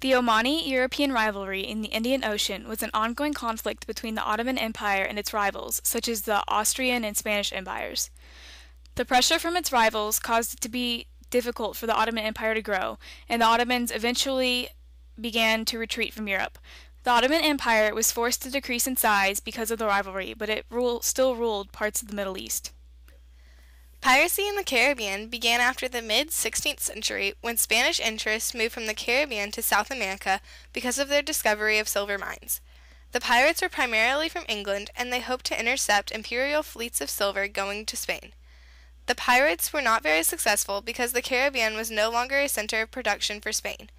The Omani-European rivalry in the Indian Ocean was an ongoing conflict between the Ottoman Empire and its rivals, such as the Austrian and Spanish empires. The pressure from its rivals caused it to be difficult for the Ottoman Empire to grow, and the Ottomans eventually began to retreat from Europe. The Ottoman Empire was forced to decrease in size because of the rivalry, but it still ruled parts of the Middle East. Piracy in the Caribbean began after the mid-16th century when Spanish interests moved from the Caribbean to South America because of their discovery of silver mines. The pirates were primarily from England, and they hoped to intercept imperial fleets of silver going to Spain. The pirates were not very successful because the Caribbean was no longer a center of production for Spain.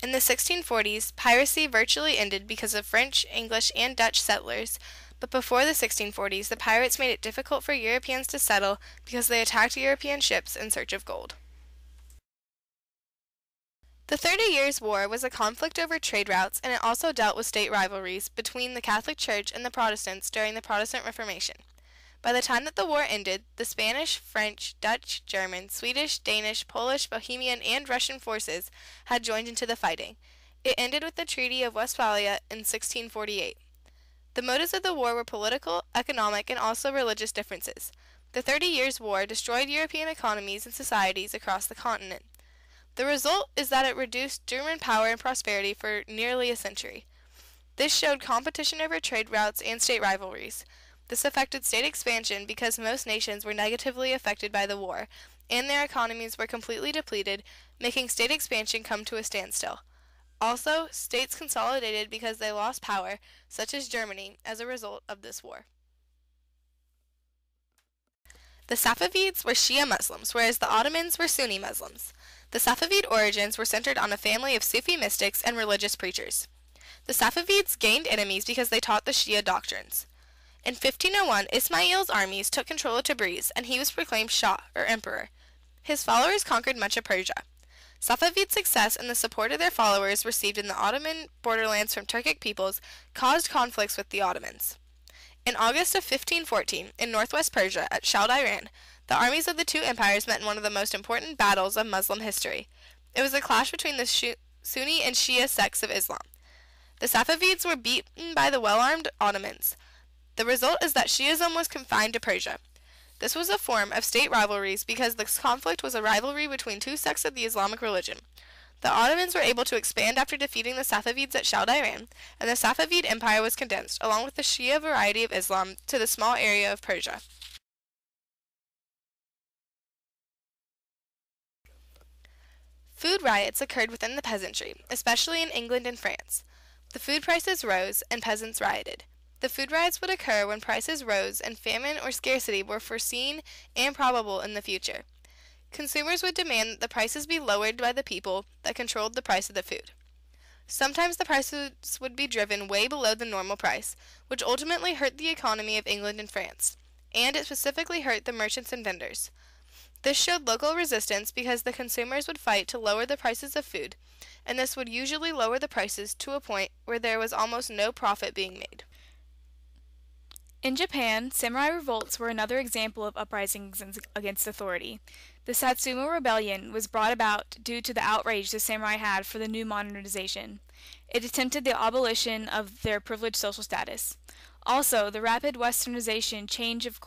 In the 1640s, piracy virtually ended because of French, English, and Dutch settlers, but before the 1640s, the pirates made it difficult for Europeans to settle because they attacked European ships in search of gold. The 30 Years' War was a conflict over trade routes, and it also dealt with state rivalries between the Catholic Church and the Protestants during the Protestant Reformation. By the time that the war ended, the Spanish, French, Dutch, German, Swedish, Danish, Polish, Bohemian, and Russian forces had joined into the fighting. It ended with the Treaty of Westphalia in 1648. The motives of the war were political, economic, and also religious differences. The 30 Years' War destroyed European economies and societies across the continent. The result is that it reduced German power and prosperity for nearly a century. This showed competition over trade routes and state rivalries. This affected state expansion because most nations were negatively affected by the war, and their economies were completely depleted, making state expansion come to a standstill. Also, states consolidated because they lost power, such as Germany, as a result of this war. The Safavids were Shia Muslims, whereas the Ottomans were Sunni Muslims. The Safavid origins were centered on a family of Sufi mystics and religious preachers. The Safavids gained enemies because they taught the Shia doctrines. In 1501, Ismail's armies took control of Tabriz, and he was proclaimed Shah, or emperor. His followers conquered much of Persia. Safavid success and the support of their followers received in the Ottoman borderlands from Turkic peoples caused conflicts with the Ottomans. In August of 1514, in northwest Persia at Chaldeiran, the armies of the two empires met in one of the most important battles of Muslim history. It was a clash between the Sunni and Shia sects of Islam. The Safavids were beaten by the well-armed Ottomans. The result is that Shiism was confined to Persia. This was a form of state rivalries because this conflict was a rivalry between two sects of the Islamic religion. The Ottomans were able to expand after defeating the Safavids at Chaldeiran, and the Safavid Empire was condensed, along with the Shia variety of Islam, to the small area of Persia. Food riots occurred within the peasantry, especially in England and France. The food prices rose, and peasants rioted. The food riots would occur when prices rose and famine or scarcity were foreseen and probable in the future. Consumers would demand that the prices be lowered by the people that controlled the price of the food. Sometimes the prices would be driven way below the normal price, which ultimately hurt the economy of England and France, and it specifically hurt the merchants and vendors. This showed local resistance because the consumers would fight to lower the prices of food, and this would usually lower the prices to a point where there was almost no profit being made. In Japan, samurai revolts were another example of uprisings against authority. The Satsuma Rebellion was brought about due to the outrage the samurai had for the new modernization. It attempted the abolition of their privileged social status. Also, the rapid westernization change of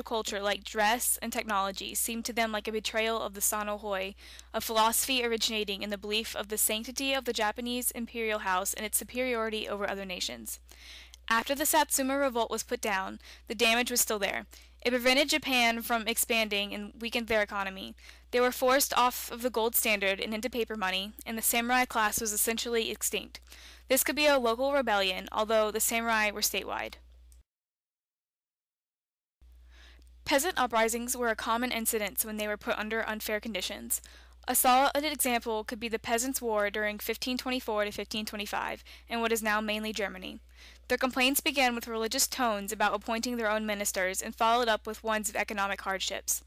culture like dress and technology seemed to them like a betrayal of the Sanohoi, a philosophy originating in the belief of the sanctity of the Japanese imperial house and its superiority over other nations. After the Satsuma Revolt was put down, the damage was still there. It prevented Japan from expanding and weakened their economy. They were forced off of the gold standard and into paper money, and the samurai class was essentially extinct. This could be a local rebellion, although the samurai were statewide. Peasant uprisings were a common incident when they were put under unfair conditions. A solid example could be the Peasants' War during 1524 to 1525 in what is now mainly Germany. Their complaints began with religious tones about appointing their own ministers and followed up with ones of economic hardships.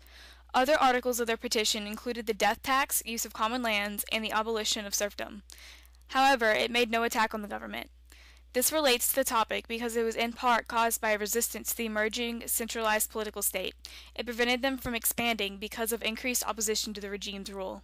Other articles of their petition included the death tax, use of common lands, and the abolition of serfdom. However, it made no attack on the government. This relates to the topic because it was in part caused by a resistance to the emerging centralized political state. It prevented them from expanding because of increased opposition to the regime's rule.